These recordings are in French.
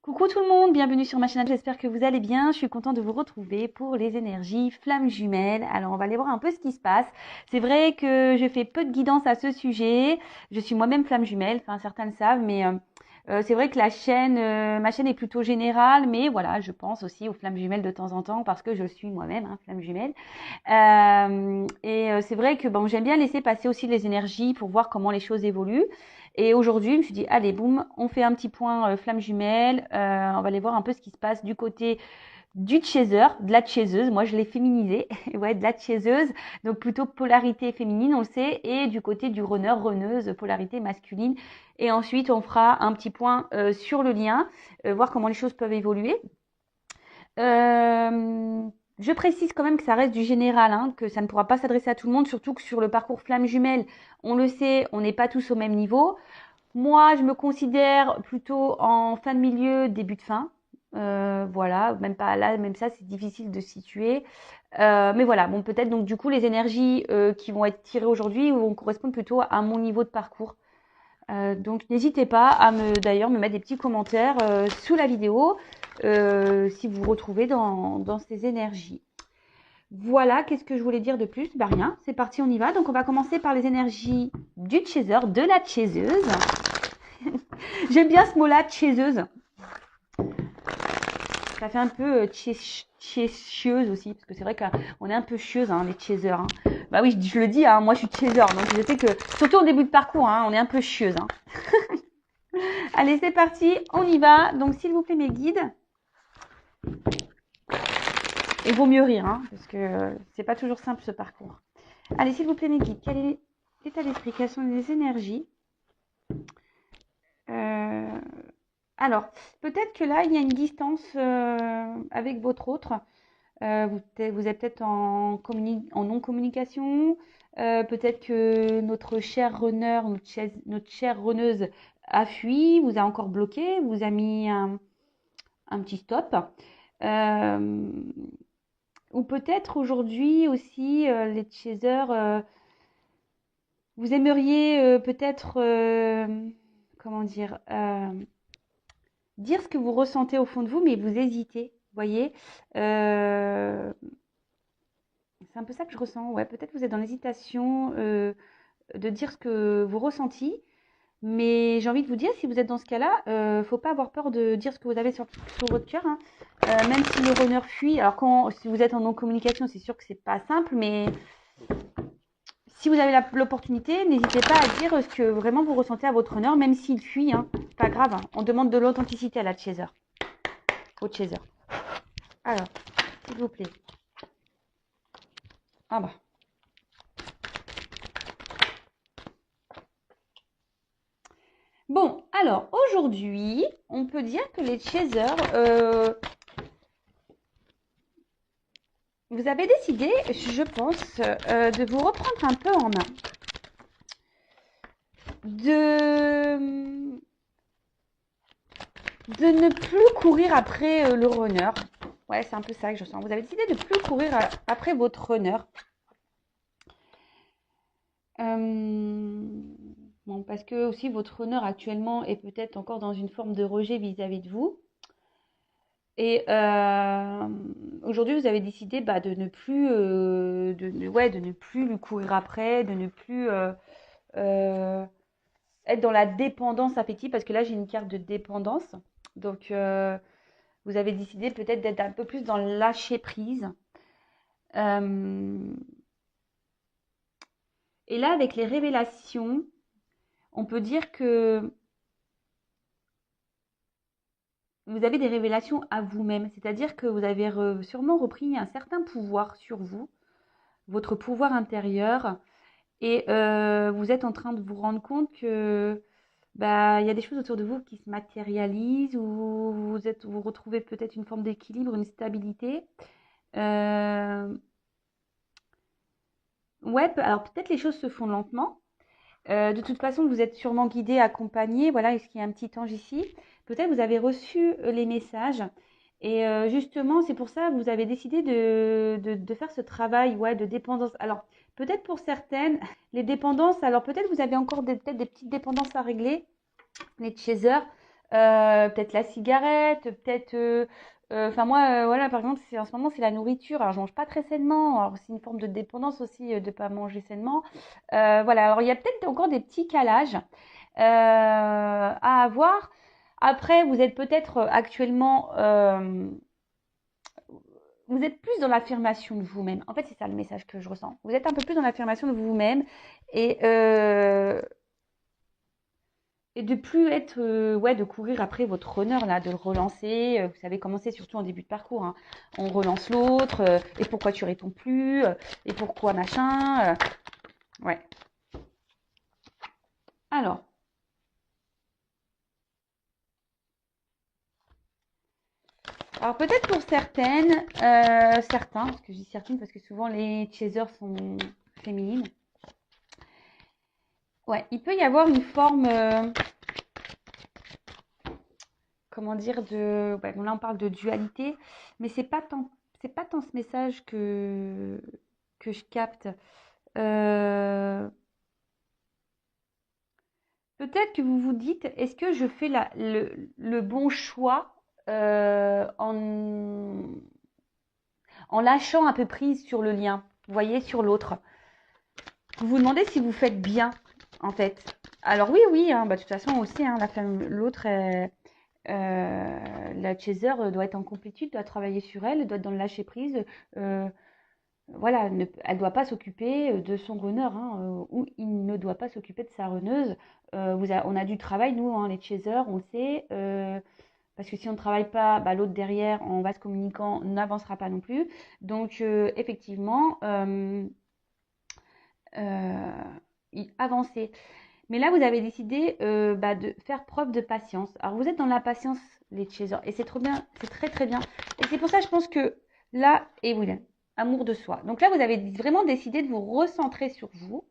Coucou tout le monde, bienvenue sur ma chaîne, j'espère que vous allez bien. Je suis contente de vous retrouver pour les énergies flammes jumelles. Alors on va aller voir un peu ce qui se passe. C'est vrai que je fais peu de guidance à ce sujet. Je suis moi-même flamme jumelle, enfin certains le savent, mais c'est vrai que ma chaîne est plutôt générale, mais voilà, je pense aussi aux flammes jumelles de temps en temps parce que je suis moi-même flamme jumelle. C'est vrai que bon, j'aime bien laisser passer aussi les énergies pour voir comment les choses évoluent. Et aujourd'hui, je me suis dit, allez, boum, on fait un petit point flamme jumelle. On va aller voir un peu ce qui se passe du côté du chaser, de la chaiseuse. Moi, je l'ai féminisé. Ouais, de la chaiseuse. Donc, plutôt polarité féminine, on le sait. Et du côté du runner, runneuse, polarité masculine. Et ensuite, on fera un petit point sur le lien, voir comment les choses peuvent évoluer. Je précise quand même que ça reste du général, que ça ne pourra pas s'adresser à tout le monde, surtout que sur le parcours flamme jumelle, on le sait, on n'est pas tous au même niveau. Moi, je me considère plutôt en fin de milieu, début de fin. Voilà, même pas là, même ça, c'est difficile de situer. Mais voilà, bon, peut-être donc du coup, les énergies qui vont être tirées aujourd'hui vont correspondre plutôt à mon niveau de parcours. Donc n'hésitez pas à d'ailleurs me mettre des petits commentaires sous la vidéo si vous vous retrouvez dans ces énergies. Voilà, qu'est-ce que je voulais dire de plus? Bah rien, c'est parti, on y va. Donc on va commencer par les énergies du chaser, de la chaiseuse. J'aime bien ce mot-là, chaiseuse. Ça fait un peu chieuse aussi, parce que c'est vrai qu'on est un peu chieuse, les chasers. Bah oui, je le dis, moi je suis chaser, donc je sais que, surtout au début de parcours, on est un peu chieuse. Allez, c'est parti, on y va. Donc s'il vous plaît mes guides, il vaut mieux rire, parce que c'est pas toujours simple ce parcours. Allez, s'il vous plaît mes guides, quel est l'état d'esprit, quelles sont les énergies Alors, peut-être que là, il y a une distance avec votre autre. Vous êtes peut-être en non-communication. Peut-être que notre cher runner, notre chère runneuse a fui, vous a encore bloqué, vous a mis un petit stop. Ou peut-être aujourd'hui aussi, les chasers, vous aimeriez peut-être, comment dire ce que vous ressentez au fond de vous, mais vous hésitez, voyez. C'est un peu ça que je ressens. Ouais, peut-être vous êtes dans l'hésitation de dire ce que vous ressentez, mais j'ai envie de vous dire, si vous êtes dans ce cas-là, faut pas avoir peur de dire ce que vous avez sur votre cœur, même si le runner fuit. Alors si vous êtes en non-communication, c'est sûr que c'est pas simple, mais si vous avez l'opportunité, n'hésitez pas à dire ce que vraiment vous ressentez à votre runner, même s'il fuit, pas grave. On demande de l'authenticité à la chaser, au chaser. Alors, s'il vous plaît. Ah bah. Bon, alors aujourd'hui, on peut dire que les chasers, vous avez décidé, je pense, de vous reprendre un peu en main. De ne plus courir après le runner. Ouais, c'est un peu ça que je sens. Vous avez décidé de ne plus courir après votre runner. Bon, parce que aussi votre runner actuellement est peut-être encore dans une forme de rejet vis-à-vis de vous. Et aujourd'hui, vous avez décidé de ne plus, de ne plus lui courir après, de ne plus être dans la dépendance affective, parce que là, j'ai une carte de dépendance. Donc, vous avez décidé peut-être d'être un peu plus dans le lâcher prise. Et là, avec les révélations, on peut dire que vous avez des révélations à vous-même, c'est-à-dire que vous avez sûrement repris un certain pouvoir sur vous, votre pouvoir intérieur, et vous êtes en train de vous rendre compte que il y a des choses autour de vous qui se matérialisent, ou vous retrouvez peut-être une forme d'équilibre, une stabilité. Ouais, alors peut-être les choses se font lentement. De toute façon, vous êtes sûrement guidé, accompagné. Voilà, est-ce qu'il y a un petit ange ici? Peut-être vous avez reçu les messages. Et justement, c'est pour ça que vous avez décidé de faire ce travail, de dépendance. Alors, peut-être pour certaines, les dépendances, alors peut-être vous avez encore peut-être des petites dépendances à régler, les chasers. peut-être la cigarette, peut-être. Enfin moi, voilà, par exemple, en ce moment, c'est la nourriture. Alors, je mange pas très sainement. Alors, c'est une forme de dépendance aussi de pas manger sainement. Voilà. Alors, il y a peut-être encore des petits calages à avoir. Après, vous êtes peut-être actuellement, vous êtes plus dans l'affirmation de vous-même. En fait, c'est ça le message que je ressens. Vous êtes un peu plus dans l'affirmation de vous-même et et de plus être, ouais, de courir après votre honneur, là, de le relancer. Vous savez comment c'est, surtout en début de parcours, hein. On relance l'autre, et pourquoi tu réponds plus, et pourquoi machin. Ouais. Alors, alors peut-être pour certaines, certains, parce que je dis certaines parce que souvent les chasers sont féminines. Ouais, il peut y avoir une forme, comment dire, de, ouais, bon là on parle de dualité, mais c'est pas tant ce message que je capte. Euh, Peut-être que vous vous dites, est-ce que je fais le bon choix en lâchant un peu prise sur le lien, vous voyez, sur l'autre. Vous vous demandez si vous faites bien, en fait. Alors oui, oui, hein, bah, de toute façon aussi, hein, la femme, l'autre, la chaser doit être en complétude, doit travailler sur elle, doit être dans le lâcher prise. euh, voilà, elle ne doit pas s'occuper de son runner, hein, ou il ne doit pas s'occuper de sa runneuse. On a du travail, nous, hein, les chasers, on le sait, parce que si on ne travaille pas, bah, l'autre derrière, en vase communicant, n'avancera pas non plus. Donc, effectivement, avancer. Mais là, vous avez décidé bah, de faire preuve de patience. Alors, vous êtes dans la patience, les chasers, et c'est trop bien, c'est très très bien. Et c'est pour ça, je pense que là, et oui, amour de soi. Donc là, vous avez vraiment décidé de vous recentrer sur vous,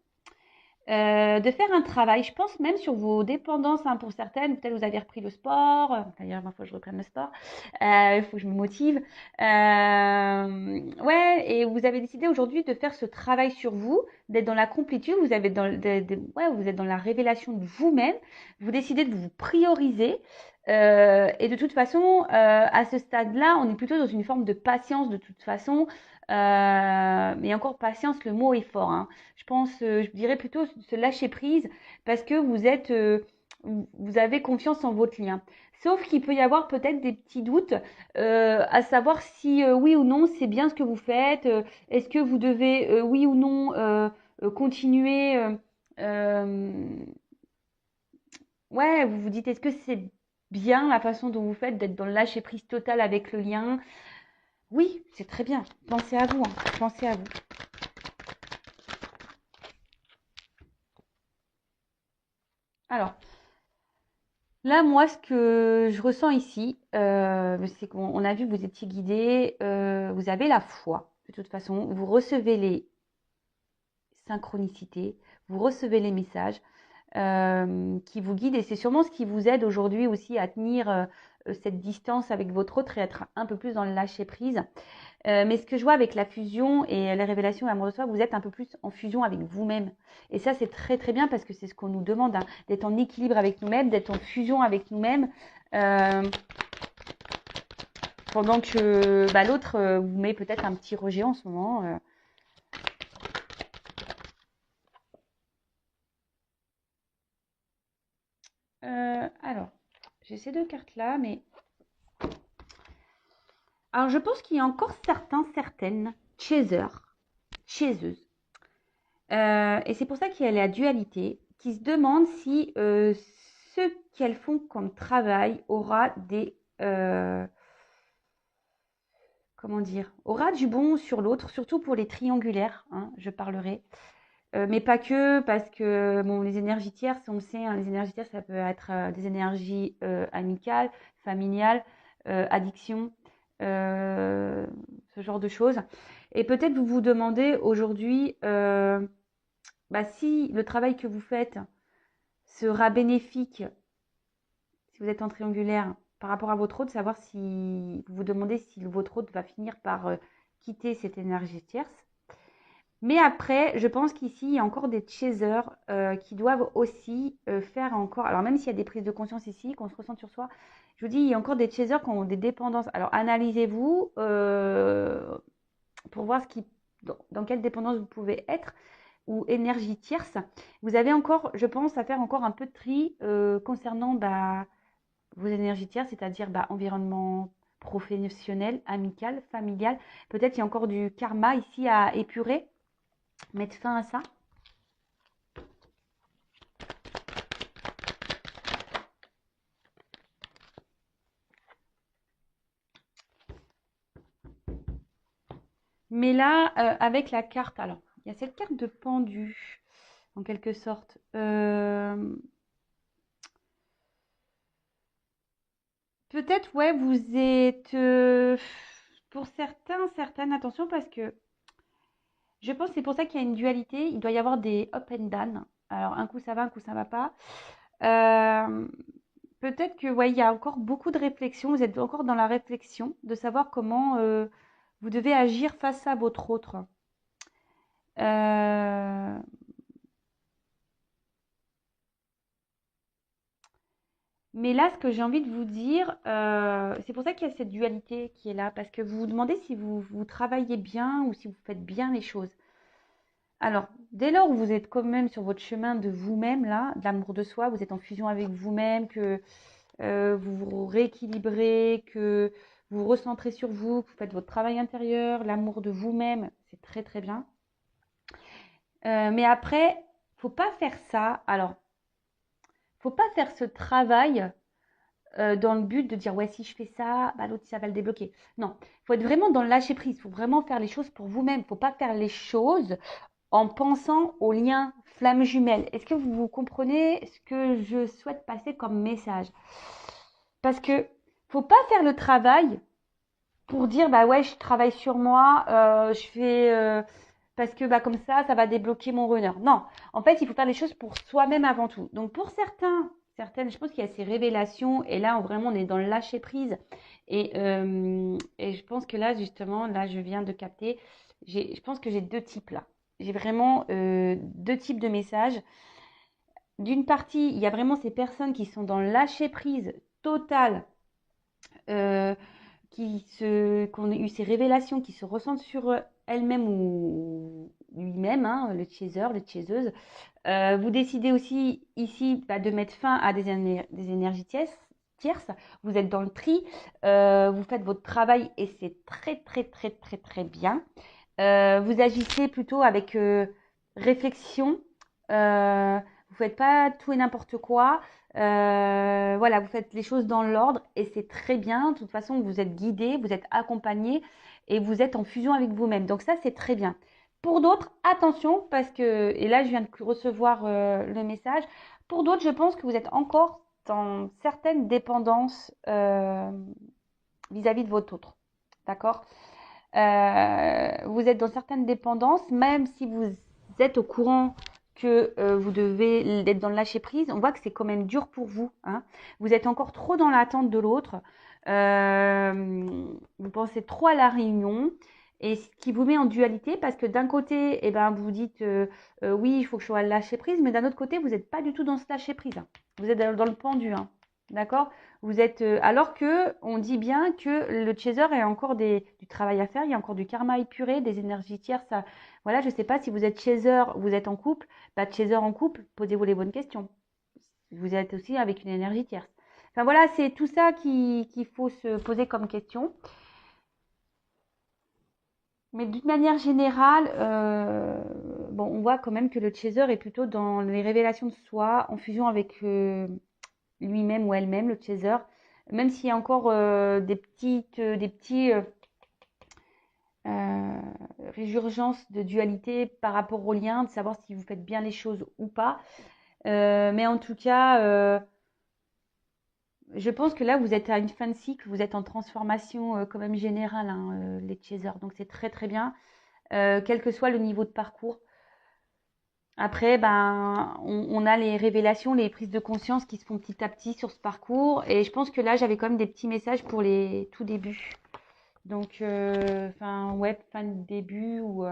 de faire un travail, je pense même sur vos dépendances, hein, pour certaines. Peut-être vous avez repris le sport. D'ailleurs, il faut que je reprenne le sport. Il faut que je me motive. Ouais, et vous avez décidé aujourd'hui de faire ce travail sur vous, d'être dans la complétude. Vous avez ouais, vous êtes dans la révélation de vous-même. Vous décidez de vous prioriser. Et de toute façon, à ce stade-là, on est plutôt dans une forme de patience de toute façon. Mais encore patience, le mot est fort, hein. Je pense, je dirais plutôt se lâcher prise parce que vous avez confiance en votre lien. Sauf qu'il peut y avoir peut-être des petits doutes à savoir si oui ou non c'est bien ce que vous faites. Est-ce que vous devez oui ou non continuer ouais, vous vous dites est-ce que c'est bien la façon dont vous faites d'être dans le lâcher prise total avec le lien? Oui, c'est très bien. Pensez à vous, hein. Pensez à vous. Alors, là, moi, ce que je ressens ici, c'est qu'on a vu que vous étiez guidé, vous avez la foi, de toute façon, vous recevez les synchronicités, vous recevez les messages qui vous guident et c'est sûrement ce qui vous aide aujourd'hui aussi à tenir cette distance avec votre autre et être un peu plus dans le lâcher prise. Mais ce que je vois avec la fusion et les révélations et l'amour de soi, vous êtes un peu plus en fusion avec vous-même. Et ça, c'est très très bien parce que c'est ce qu'on nous demande, hein, d'être en équilibre avec nous-mêmes, d'être en fusion avec nous-mêmes. Euh, Pendant que bah, l'autre vous met peut-être un petit rejet en ce moment. Alors, j'ai ces deux cartes-là, mais... Alors, je pense qu'il y a encore certaines chasers, chaseuses. Et c'est pour ça qu'il y a la dualité, qui se demande si ce qu'elles font comme travail aura des... comment dire, aura du bon sur l'autre, surtout pour les triangulaires, hein, je parlerai. Mais pas que, parce que bon, les énergies tierces, on le sait, hein, les énergies tierces, ça peut être des énergies amicales, familiales, addiction, euh, ce genre de choses. Et peut-être vous vous demandez aujourd'hui bah, si le travail que vous faites sera bénéfique, si vous êtes en triangulaire, par rapport à votre hôte, savoir si vous vous demandez si votre hôte va finir par quitter cette énergie tierce. Mais après, je pense qu'ici, il y a encore des chasers qui doivent aussi faire encore. Alors, même s'il y a des prises de conscience ici, qu'on se ressent sur soi, je vous dis, il y a encore des chasers qui ont des dépendances. Alors, analysez-vous pour voir dans quelle dépendance vous pouvez être ou énergie tierce. Vous avez encore, je pense, à faire encore un peu de tri concernant vos énergies tierces, c'est-à-dire environnement professionnel, amical, familial. Peut-être il y a encore du karma ici à épurer, mettre fin à ça. Mais là, avec la carte, alors, il y a cette carte de pendu, en quelque sorte. Peut-être, ouais, vous êtes, pour certains, certaines, attention, parce que je pense que c'est pour ça qu'il y a une dualité. Il doit y avoir des up and down. Alors, un coup ça va, un coup ça va pas. Euh, Peut-être que, ouais, il y a encore beaucoup de réflexion. Vous êtes encore dans la réflexion de savoir comment vous devez agir face à votre autre. Euh, Mais là, ce que j'ai envie de vous dire, c'est pour ça qu'il y a cette dualité qui est là, parce que vous vous demandez si vous travaillez bien ou si vous faites bien les choses. Alors, dès lors où vous êtes quand même sur votre chemin de vous-même, là, de l'amour de soi, vous êtes en fusion avec vous-même, que vous vous rééquilibrez, que vous vous recentrez sur vous, que vous faites votre travail intérieur, l'amour de vous-même, c'est très très bien. Mais après, faut pas faire ça. Alors, faut pas faire ce travail dans le but de dire ouais si je fais ça, l'autre ça va le débloquer. Non, il faut être vraiment dans le lâcher prise, il faut vraiment faire les choses pour vous-même, il ne faut pas faire les choses en pensant au lien flamme jumelle. Est-ce que vous comprenez ce que je souhaite passer comme message? Parce que faut pas faire le travail pour dire bah ouais je travaille sur moi, je fais parce que comme ça va débloquer mon runner. Non, en fait il faut faire les choses pour soi-même avant tout. Donc pour certaines, je pense qu'il y a ces révélations et là vraiment on est dans le lâcher prise et je pense que là justement là je viens de capter, je pense que j'ai deux types là. J'ai vraiment deux types de messages. D'une partie, il y a vraiment ces personnes qui sont dans le lâcher prise total euh, qui ont eu ces révélations, qui se ressentent sur elles-mêmes ou lui-même, hein, le chaser, les chaseuses. Vous décidez aussi ici de mettre fin à des énergies tierces. Vous êtes dans le tri, vous faites votre travail et c'est très très très très très bien. Vous agissez plutôt avec réflexion. Vous faites pas tout et n'importe quoi. Voilà, vous faites les choses dans l'ordre et c'est très bien. De toute façon, vous êtes guidé, vous êtes accompagné et vous êtes en fusion avec vous-même. Donc ça, c'est très bien. Pour d'autres, attention parce que, et là, je viens de recevoir le message. Pour d'autres, je pense que vous êtes encore dans certaines dépendances vis-à-vis de votre autre. D'accord? Vous êtes dans certaines dépendances, même si vous êtes au courant que vous devez être dans le lâcher prise, on voit que c'est quand même dur pour vous. Hein. Vous êtes encore trop dans l'attente de l'autre. Vous pensez trop à la réunion. Et ce qui vous met en dualité, parce que d'un côté, vous vous dites oui, il faut que je sois lâcher prise, mais d'un autre côté, vous n'êtes pas du tout dans ce lâcher prise. Hein. Vous êtes dans le pendu. Hein. D'accord? Vous êtes, alors que on dit bien que le chaser a encore du travail à faire, il y a encore du karma épuré, des énergies tierces. Voilà, je ne sais pas si vous êtes chaser, vous êtes en couple, chaser en couple, posez-vous les bonnes questions. Vous êtes aussi avec une énergie tierce. Enfin voilà, c'est tout ça qu'il faut se poser comme question. Mais d'une manière générale, on voit quand même que le chaser est plutôt dans les révélations de soi, en fusion avec lui-même ou elle-même, le chaser. Même s'il y a encore des petits euh, résurgences de dualité par rapport au lien, de savoir si vous faites bien les choses ou pas. Mais en tout cas, je pense que là, vous êtes à une fin de cycle, vous êtes en transformation quand même générale, hein, les chasers. Donc c'est très très bien, quel que soit le niveau de parcours. Après, on a les révélations, les prises de conscience qui se font petit à petit sur ce parcours. Et je pense que là, j'avais quand même des petits messages pour les tout débuts. Donc, fin de début ou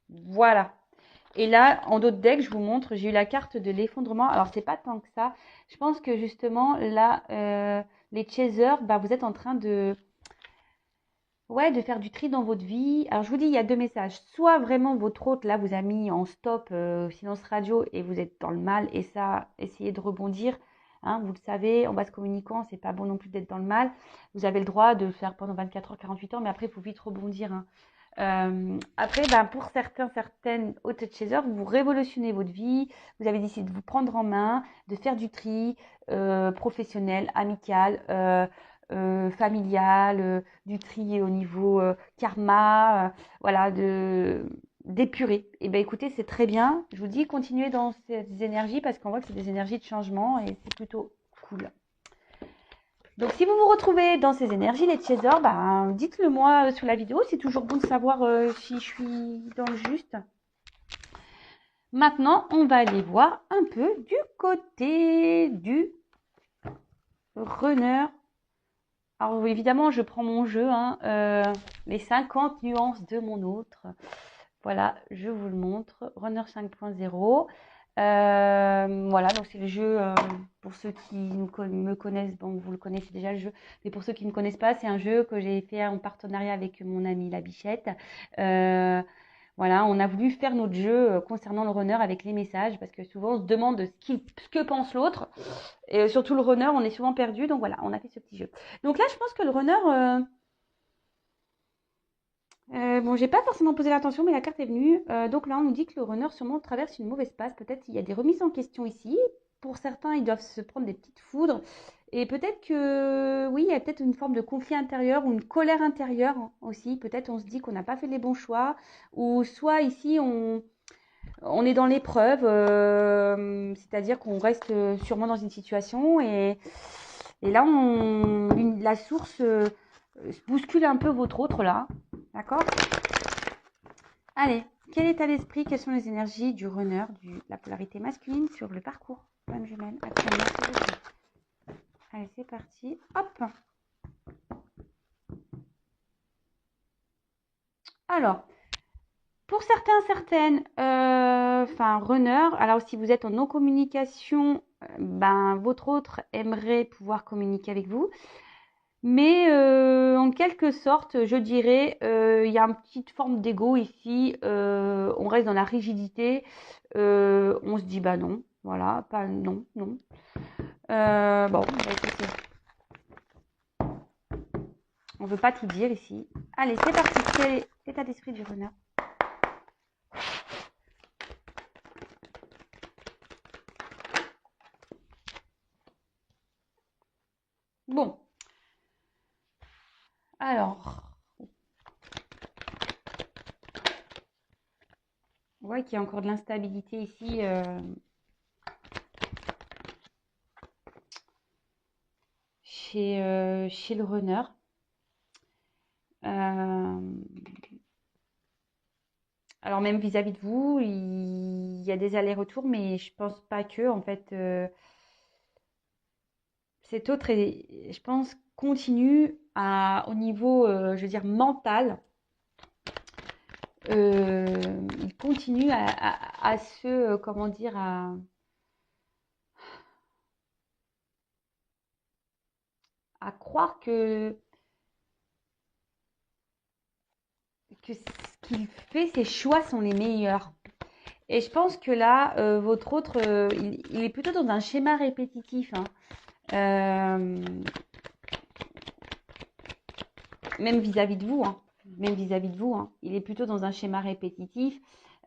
Voilà. Et là, en d'autres decks, je vous montre, j'ai eu la carte de l'effondrement. Alors, c'est pas tant que ça. Je pense que justement, là, les chasers, bah, vous êtes en train de, ouais, de faire du tri dans votre vie. Alors, je vous dis, il y a deux messages. Soit vraiment votre hôte, là, vous a mis en stop, silence radio, et vous êtes dans le mal. Et ça, essayez de rebondir. Hein, vous le savez, en base communicant, c'est pas bon non plus d'être dans le mal. Vous avez le droit de le faire pendant 24 heures, 48 heures, mais après, il faut vite rebondir. Hein. Après, ben, pour certaines hôtes chasers, vous révolutionnez votre vie. Vous avez décidé de vous prendre en main, de faire du tri professionnel, amical, familial, du tri au niveau karma, voilà, d'épurer. Et ben écoutez, c'est très bien. Je vous dis, continuez dans ces énergies parce qu'on voit que c'est des énergies de changement et c'est plutôt cool. Donc, si vous vous retrouvez dans ces énergies, les chasers, ben, dites-le moi sous la vidéo. C'est toujours bon de savoir si je suis dans le juste. Maintenant, on va aller voir un peu du côté du runner. Alors, évidemment, je prends mon jeu, hein, les 50 nuances de mon autre. Voilà, je vous le montre. Runner 5.0. Voilà, donc c'est le jeu, pour ceux qui me connaissent, bon, vous le connaissez déjà le jeu, mais pour ceux qui ne connaissent pas, c'est un jeu que j'ai fait en partenariat avec mon ami La Bichette. Voilà, on a voulu faire notre jeu concernant le runner avec les messages, parce que souvent on se demande ce que pense l'autre, et surtout le runner, on est souvent perdu, donc voilà, on a fait ce petit jeu. Donc là, je pense que le runner... bon, j'ai pas forcément posé l'attention, mais la carte est venue. Donc là, on nous dit que le runner sûrement traverse une mauvaise passe. Peut-être il y a des remises en question ici. Pour certains, ils doivent se prendre des petites foudres. Et peut-être que, oui, il y a peut-être une forme de conflit intérieur ou une colère intérieure aussi. Peut-être on se dit qu'on n'a pas fait les bons choix. Ou soit ici, on est dans l'épreuve. C'est-à-dire qu'on reste sûrement dans une situation. Et là, la source bouscule un peu votre autre là. D'accord? Allez, quel état d'esprit, quelles sont les énergies du runner, la polarité masculine sur le parcours flamme jumelle actuellement, s'il vous plaît. Allez, c'est parti. Hop. Alors, pour certains, certaines, enfin, runner, alors si vous êtes en non-communication, ben, votre autre aimerait pouvoir communiquer avec vous. Mais en quelque sorte, je dirais, il y a une petite forme d'ego ici. On reste dans la rigidité. On se dit bah non, voilà, pas non, non. Bon, bah, écoutez, on veut pas tout dire ici. Allez, c'est parti. Quel est l'état d'esprit du runner? Bon, alors, on voit qu'il y a encore de l'instabilité ici. Chez le runner. Alors même vis-à-vis de vous, il y a des allers-retours, mais je pense pas que, en fait, cet autre, je pense, continue au niveau, je veux dire, mental. Il continue à se, comment dire, à croire que ce qu'il fait, ses choix sont les meilleurs. Et je pense que là, votre autre, il est plutôt dans un schéma répétitif. Hein. Euh, même vis-à-vis de vous. Hein. Même vis-à-vis de vous. Hein. Il est plutôt dans un schéma répétitif.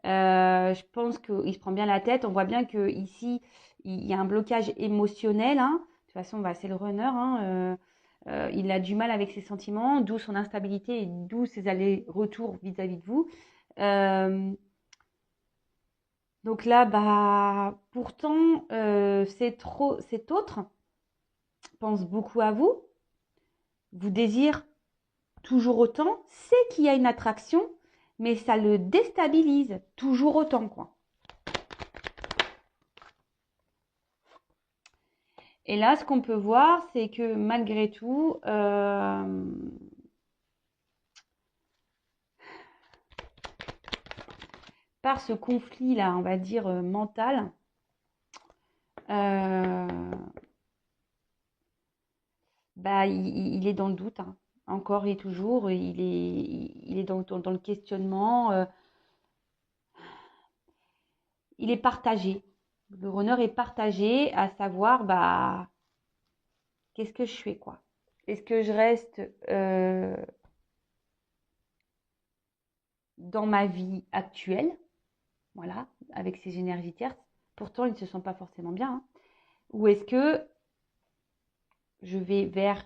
Je pense qu'il se prend bien la tête. On voit bien qu'ici, il y a un blocage émotionnel. Hein. De toute façon, bah, c'est le runner. Hein. Il a du mal avec ses sentiments, d'où son instabilité et d'où ses allers-retours vis-à-vis de vous. Donc là, bah, pourtant, cet autre pense beaucoup à vous, vous désire toujours autant, sait qu'il y a une attraction, mais ça le déstabilise toujours autant, quoi. Et là, ce qu'on peut voir, c'est que malgré tout, par ce conflit-là, on va dire, mental, euh, bah, il est dans le doute, hein. Encore et toujours, il est dans le questionnement. Il est partagé. Le runner est partagé à savoir, bah, qu'est-ce que je fais, quoi? Est-ce que je reste dans ma vie actuelle, voilà, avec ces énergies tierces? Pourtant, ils ne se sentent pas forcément bien, hein. Ou est-ce que je vais vers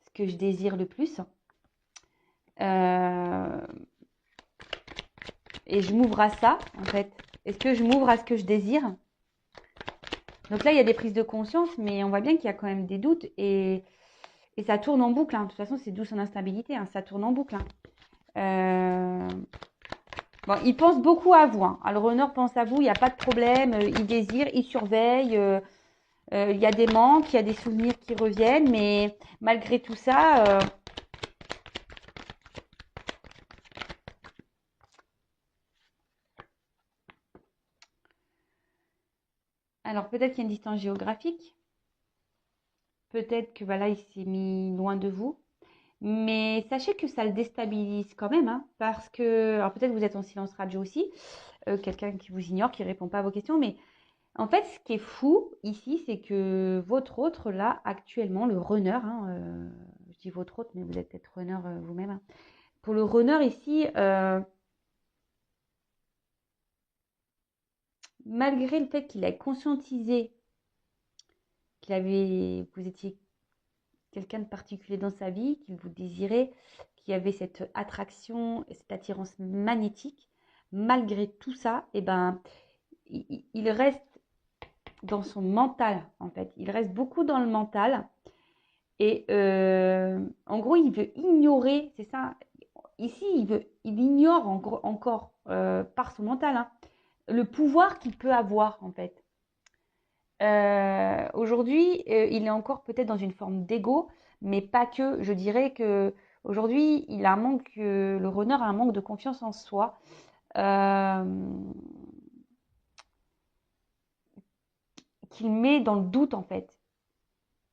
ce que je désire le plus euh, et je m'ouvre à ça, en fait? Est-ce que je m'ouvre à ce que je désire? Donc là, il y a des prises de conscience, mais on voit bien qu'il y a quand même des doutes et ça tourne en boucle, hein. De toute façon, c'est d'où son instabilité, hein. Ça tourne en boucle, hein. Euh, Bon, il pense beaucoup à vous, hein. Le runner pense à vous, il n'y a pas de problème, il désire, il surveille, il y a des manques, il y a des souvenirs qui reviennent, mais malgré tout ça, alors peut-être qu'il y a une distance géographique, peut-être que voilà, il s'est mis loin de vous, mais sachez que ça le déstabilise quand même, hein, parce que, alors peut-être que vous êtes en silence radio aussi, quelqu'un qui vous ignore, qui ne répond pas à vos questions, mais en fait, ce qui est fou ici, c'est que votre autre, là, actuellement, le runner, hein, je dis votre autre, mais vous êtes peut-être runner vous-même, hein. Pour le runner ici, malgré le fait qu'il ait conscientisé que vous étiez quelqu'un de particulier dans sa vie, qu'il vous désirait, qu'il y avait cette attraction, cette attirance magnétique, malgré tout ça, eh ben, il reste dans son mental, en fait. Il reste beaucoup dans le mental. Et en gros, il veut ignorer, c'est ça. Ici, il ignore encore par son mental, hein, le pouvoir qu'il peut avoir, en fait. Aujourd'hui, il est encore peut-être dans une forme d'ego, mais pas que. Je dirais que aujourd'hui, il a un manque, le runner a un manque de confiance en soi, euh, qu'il met dans le doute, en fait.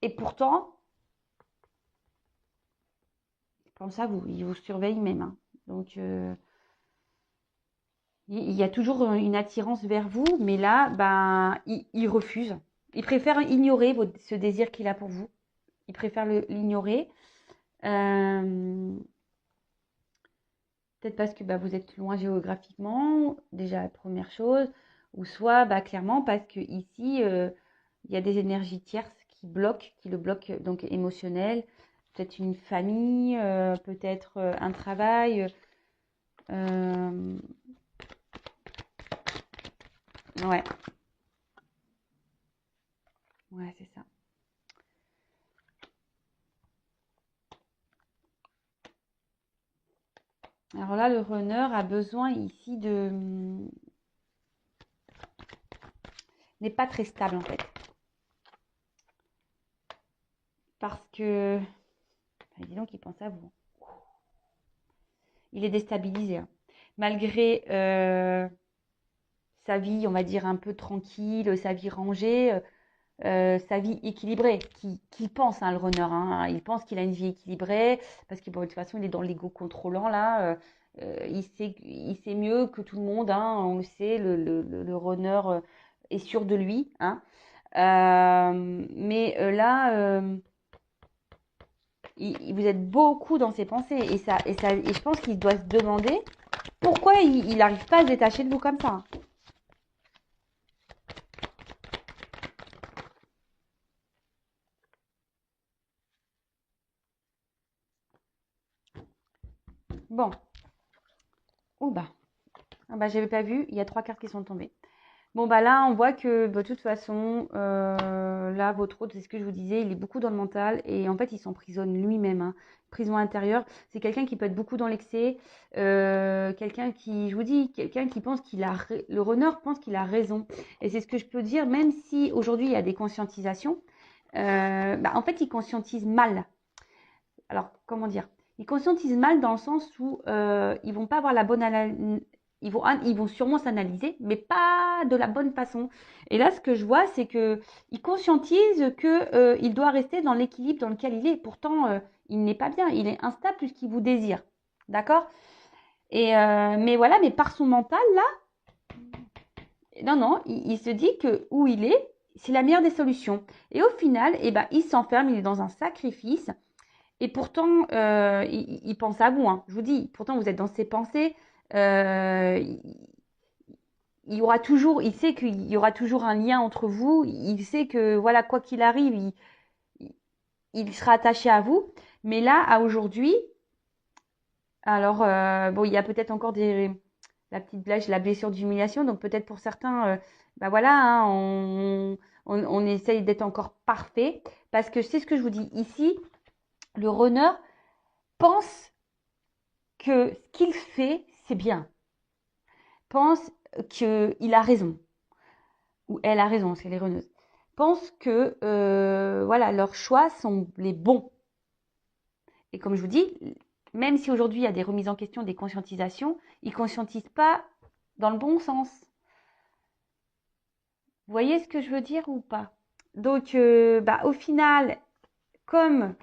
Et pourtant, il pense à vous, il vous surveille même, hein. Donc, il y a toujours une attirance vers vous, mais là, ben, il refuse. Il préfère ignorer ce désir qu'il a pour vous. Il préfère l'ignorer. Euh, Peut-être parce que bah, vous êtes loin géographiquement, déjà la première chose, ou soit bah, clairement parce que ici, il y a des énergies tierces qui le bloquent donc émotionnel, peut-être une famille, peut-être un travail. euh, ouais, ouais, c'est ça. Alors là, le runner a besoin ici n'est pas très stable en fait, parce que, dis donc, il pense à vous. Il est déstabilisé, hein. Malgré sa vie, on va dire, un peu tranquille, sa vie rangée, sa vie équilibrée, qui pense, hein, le runner, hein, il pense qu'il a une vie équilibrée, parce que bon, de toute façon, il est dans l'ego contrôlant, là, il sait mieux que tout le monde, hein, on le sait, le runner est sûr de lui, hein. Mais là, vous êtes beaucoup dans ses pensées, et je pense qu'il doit se demander pourquoi il n'arrive pas à se détacher de vous comme ça, hein. Bon, oh bah, ah bah j'avais pas vu, il y a 3 cartes qui sont tombées. Bon, bah là, on voit que bah, de toute façon, là, votre hôte, c'est ce que je vous disais, il est beaucoup dans le mental et en fait, il s'emprisonne lui-même, hein. Prison intérieure. C'est quelqu'un qui peut être beaucoup dans l'excès, quelqu'un qui, je vous dis, quelqu'un qui pense le runner pense qu'il a raison. Et c'est ce que je peux dire, même si aujourd'hui, il y a des conscientisations, bah, en fait, il conscientise mal. Alors, comment dire? Ils conscientisent mal dans le sens où ils vont pas avoir ils vont sûrement s'analyser, mais pas de la bonne façon. Et là, ce que je vois, c'est qu'il conscientise qu'il doit rester dans l'équilibre dans lequel il est. Pourtant, il n'est pas bien, il est instable puisqu'il vous désire. D'accord? Mais voilà, mais par son mental, là, non, il se dit que où il est, c'est la meilleure des solutions. Et au final, eh ben, il s'enferme, il est dans un sacrifice. Et pourtant, il pense à vous. Hein. Je vous dis, pourtant, vous êtes dans ses pensées. Il y aura toujours, il sait qu'il y aura toujours un lien entre vous. Il sait que, voilà, quoi qu'il arrive, il sera attaché à vous. Mais là, à aujourd'hui, alors, bon, il y a peut-être encore la petite blague, la blessure d'humiliation. Donc, peut-être pour certains, bah voilà, hein, on essaye d'être encore parfait. Parce que c'est ce que je vous dis ici, le runner pense que ce qu'il fait, c'est bien. Pense qu'il a raison. Ou elle a raison, c'est les runneuses. Pense que voilà, leurs choix sont les bons. Et comme je vous dis, même si aujourd'hui il y a des remises en question, des conscientisations, ils ne conscientisent pas dans le bon sens. Vous voyez ce que je veux dire ou pas? Donc, au final, comme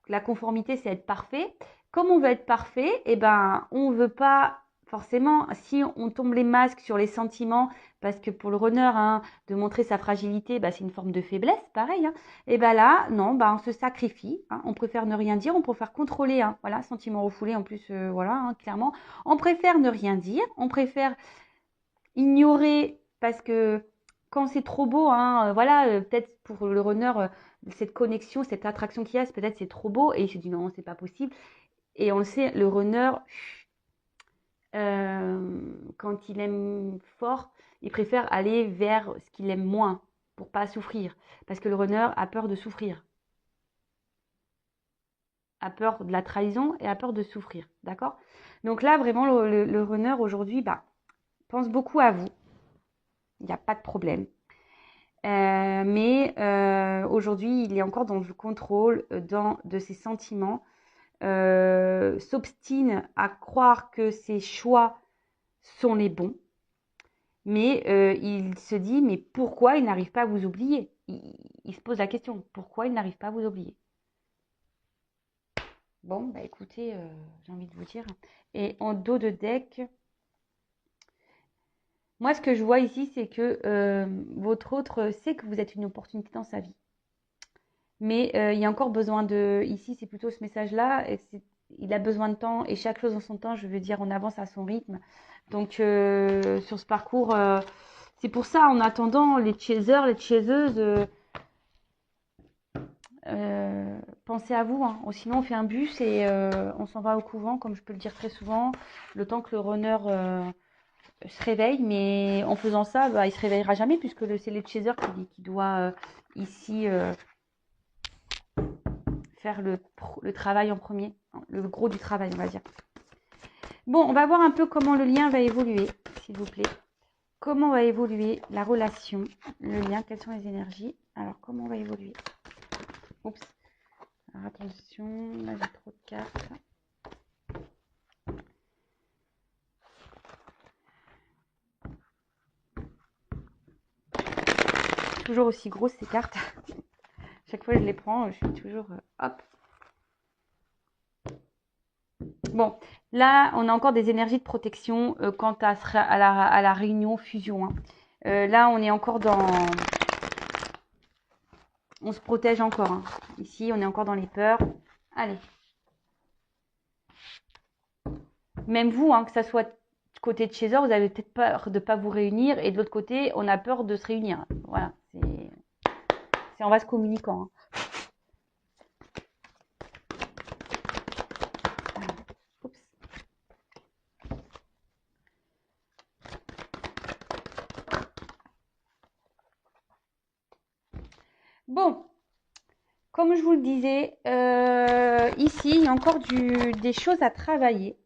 la conformité, c'est être parfait, comme on veut être parfait, eh ben, on ne veut pas forcément, si on tombe les masques sur les sentiments, parce que pour le runner, hein, de montrer sa fragilité, c'est une forme de faiblesse, pareil. Hein, et là, non, on se sacrifie. Hein, on préfère ne rien dire, on préfère contrôler. Hein, voilà, sentiment refoulé en plus, voilà, hein, clairement. On préfère ne rien dire, on préfère ignorer parce que quand c'est trop beau, hein, voilà, peut-être pour le runner, cette connexion, cette attraction qu'il y a, peut-être c'est trop beau et il se dit non, c'est pas possible. Et on le sait, le runner, quand il aime fort, il préfère aller vers ce qu'il aime moins pour pas souffrir. Parce que le runner a peur de souffrir, a peur de la trahison et a peur de souffrir. D'accord? Donc là, vraiment, le runner aujourd'hui pense beaucoup à vous. Il n'y a pas de problème. Mais aujourd'hui, il est encore dans le contrôle de ses sentiments, s'obstine à croire que ses choix sont les bons, mais il se dit, mais pourquoi il n'arrive pas à vous oublier? Il se pose la question, pourquoi il n'arrive pas à vous oublier? Bon, écoutez, j'ai envie de vous dire. Et en dos de deck, moi, ce que je vois ici, c'est que votre autre sait que vous êtes une opportunité dans sa vie. Mais il y a encore besoin de... Ici, c'est plutôt ce message-là. Il a besoin de temps et chaque chose en son temps, je veux dire, on avance à son rythme. Donc, sur ce parcours, c'est pour ça, en attendant, les chasers, les chaseuses, pensez à vous. Hein. Sinon, on fait un bus et on s'en va au couvent, comme je peux le dire très souvent, le temps que le runner se réveille. Mais en faisant ça, il se réveillera jamais puisque c'est les chasers qui doit ici... faire le travail en premier, le gros du travail, on va dire. Bon, on va voir un peu comment le lien va évoluer, s'il vous plaît. Comment va évoluer la relation, le lien, quelles sont les énergies. Alors, comment on va évoluer? Oups. Alors, attention, là, j'ai trop de cartes. Toujours aussi grosses, ces cartes. Chaque fois que je les prends, je suis toujours... hop. Bon, là, on a encore des énergies de protection quant à la réunion fusion. Hein. Là, on est encore dans... On se protège encore. Hein. Ici, on est encore dans les peurs. Allez. Même vous, hein, que ça soit côté de chez eux, vous avez peut-être peur de ne pas vous réunir. Et de l'autre côté, on a peur de se réunir. Voilà. C'est en vase communicant. Hein. Oups. Bon, comme je vous le disais, ici, il y a encore des choses à travailler.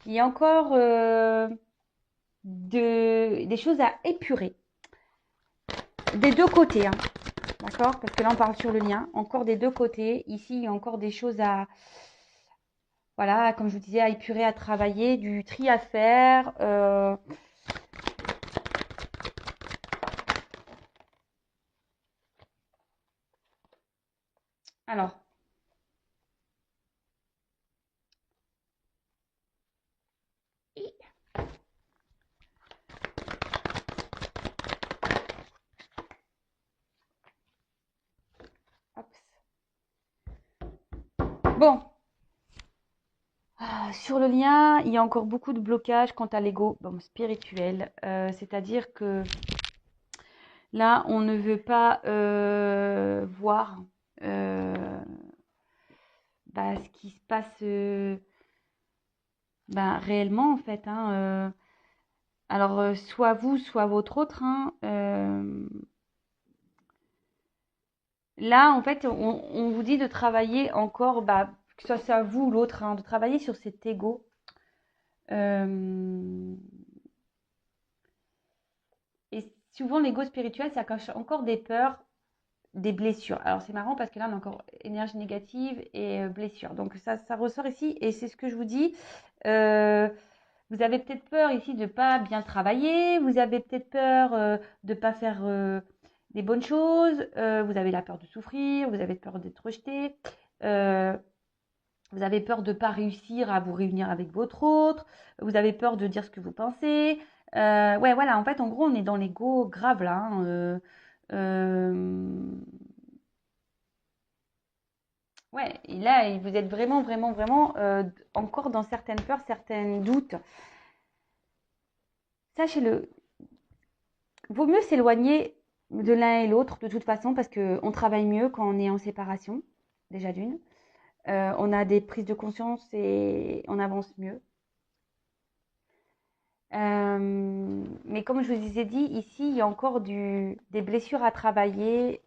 Il y a encore des choses à épurer. Des deux côtés, hein. D'accord? Parce que là, on parle sur le lien. Encore des deux côtés. Ici, il y a encore des choses voilà, comme je vous disais, à épurer, à travailler, du tri à faire. Alors, hop. Bon, sur le lien, il y a encore beaucoup de blocages quant à l'ego spirituel. C'est-à-dire que là, on ne veut pas voir ce qui se passe réellement, en fait. Alors, soit vous, soit votre autre. Là, en fait, on vous dit de travailler encore, que ce soit vous ou l'autre, de travailler sur cet ego. Euh, et souvent, l'ego spirituel, ça cache encore des peurs, des blessures. Alors, c'est marrant parce que là, on a encore énergie négative et blessure. Donc, ça ressort ici. Et c'est ce que je vous dis. Euh, Vous avez peut-être peur ici de ne pas bien travailler. Vous avez peut-être peur de ne pas faire des bonnes choses. Vous avez la peur de souffrir. Vous avez peur d'être rejeté. Euh, Vous avez peur de ne pas réussir à vous réunir avec votre autre. Vous avez peur de dire ce que vous pensez. Ouais, voilà, en fait, en gros, on est dans l'ego grave là. Euh, ouais, et là, vous êtes vraiment, vraiment, vraiment encore dans certaines peurs, certains doutes. Sachez-le, vaut mieux s'éloigner de l'un et l'autre de toute façon parce qu'on travaille mieux quand on est en séparation, déjà d'une. On a des prises de conscience et on avance mieux. Mais comme je vous ai dit, ici, il y a encore des blessures à travailler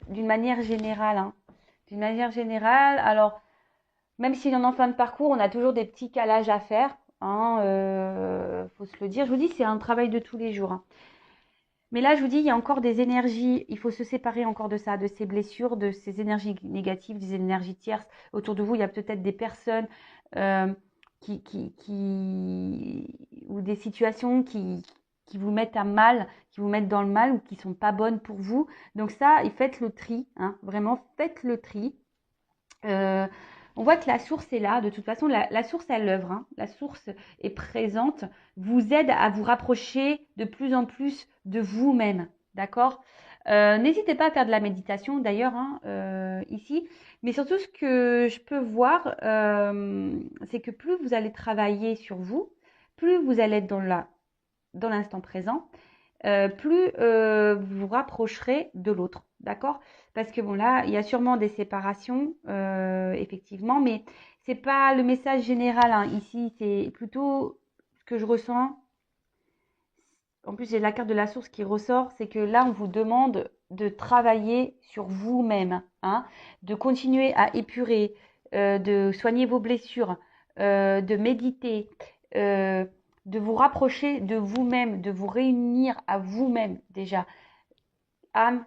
d'une manière générale. D'une manière générale, alors, même si on est en fin de parcours, on a toujours des petits calages à faire. Faut se le dire. Je vous dis, c'est un travail de tous les jours. Mais là, je vous dis, il y a encore des énergies, il faut se séparer encore de ça, de ces blessures, de ces énergies négatives, des énergies tierces. Autour de vous, il y a peut-être des personnes euh, ou des situations qui vous mettent à mal, qui vous mettent dans le mal ou qui sont pas bonnes pour vous. Donc ça, faites le tri, vraiment, faites le tri. Euh, on voit que la source est là. De toute façon, la source, elle œuvre. La source est présente, vous aide à vous rapprocher de plus en plus de vous-même. D'accord. N'hésitez pas à faire de la méditation d'ailleurs ici. Mais surtout, ce que je peux voir, c'est que plus vous allez travailler sur vous, plus vous allez être dans l'instant présent, plus vous vous rapprocherez de l'autre, d'accord? Parce que bon là, il y a sûrement des séparations, effectivement, mais c'est pas le message général ici, c'est plutôt ce que je ressens. En plus, j'ai la carte de la source qui ressort, c'est que là, on vous demande de travailler sur vous-même, de continuer à épurer, de soigner vos blessures, de méditer, euh, de vous rapprocher de vous-même, de vous réunir à vous-même déjà, âme,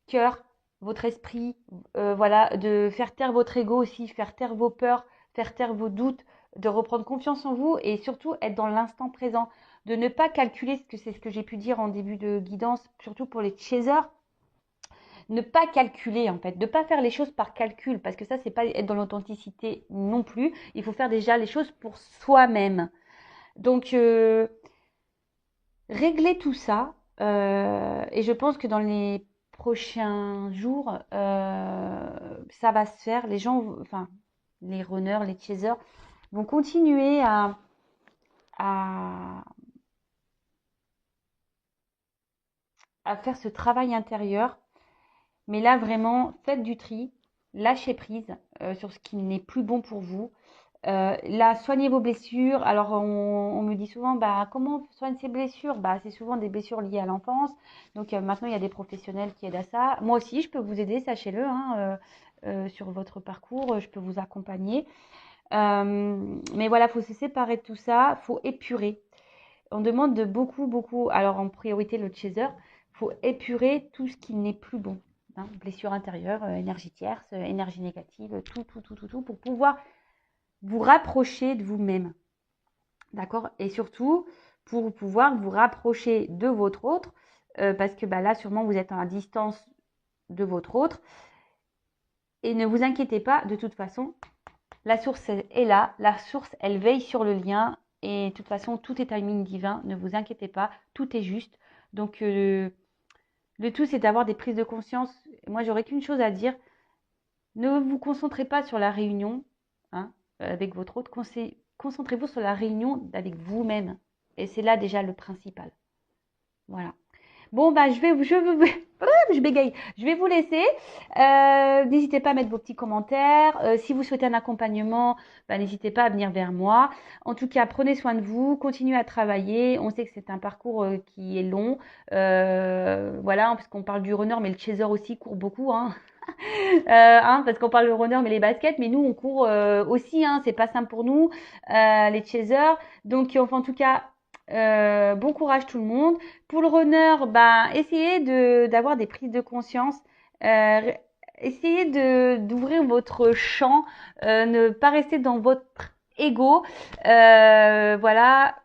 cœur, votre esprit, voilà, de faire taire votre ego aussi, faire taire vos peurs, faire taire vos doutes, de reprendre confiance en vous et surtout être dans l'instant présent, de ne pas calculer ce que c'est ce que j'ai pu dire en début de guidance, surtout pour les chasers, ne pas calculer en fait, de ne pas faire les choses par calcul parce que ça c'est pas être dans l'authenticité non plus. Il faut faire déjà les choses pour soi-même. Donc régler tout ça et je pense que dans les prochains jours, ça va se faire. Les gens, enfin, les runners, les chasers vont continuer à, à faire ce travail intérieur. Mais là, vraiment, faites du tri, lâchez prise sur ce qui n'est plus bon pour vous. Là, soignez vos blessures. Alors, on me dit souvent, comment on soigne ces blessures? C'est souvent des blessures liées à l'enfance. Donc, maintenant, il y a des professionnels qui aident à ça. Moi aussi, je peux vous aider, sachez-le, sur votre parcours. Je peux vous accompagner. Mais voilà, il faut se séparer de tout ça. Il faut épurer. On demande de beaucoup, beaucoup. Alors, en priorité, le chaser. Il faut épurer tout ce qui n'est plus bon. Blessure intérieure, énergie tierce, énergie négative, tout, tout, tout, tout, tout, pour pouvoir vous rapprocher de vous-même. D'accord? Et surtout, pour pouvoir vous rapprocher de votre autre, parce que là, sûrement, vous êtes à distance de votre autre. Et ne vous inquiétez pas, de toute façon, la source est là. La source, elle veille sur le lien. Et de toute façon, tout est timing divin. Ne vous inquiétez pas, tout est juste. Donc, le tout, c'est d'avoir des prises de conscience. Moi, j'aurais qu'une chose à dire. Ne vous concentrez pas sur la réunion avec votre autre. Concentrez-vous sur la réunion avec vous-même. Et c'est là déjà le principal. Voilà. Bon, je bégaye. Je vais vous laisser. N'hésitez pas à mettre vos petits commentaires. Si vous souhaitez un accompagnement, n'hésitez pas à venir vers moi. En tout cas, prenez soin de vous. Continuez à travailler. On sait que c'est un parcours qui est long. Voilà, parce qu'on parle du runner, mais le chaser aussi court beaucoup. Parce qu'on parle de runner, mais les baskets. Mais nous, on court aussi. C'est pas simple pour nous, les chasers. Donc, enfin, en tout cas, bon courage tout le monde. Pour le runner, essayez d'avoir des prises de conscience. Essayez d'ouvrir votre champ, ne pas rester dans votre ego. Voilà,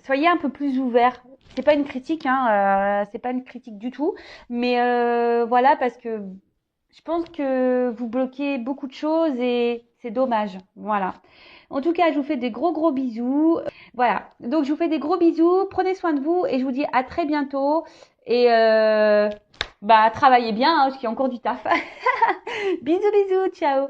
soyez un peu plus ouvert. C'est pas une critique, c'est pas une critique du tout, mais voilà, parce que je pense que vous bloquez beaucoup de choses et c'est dommage. Voilà. En tout cas, je vous fais des gros bisous. Voilà. Donc, je vous fais des gros bisous. Prenez soin de vous et je vous dis à très bientôt. Et travaillez bien, parce qu'il y a encore du taf. Bisous, ciao.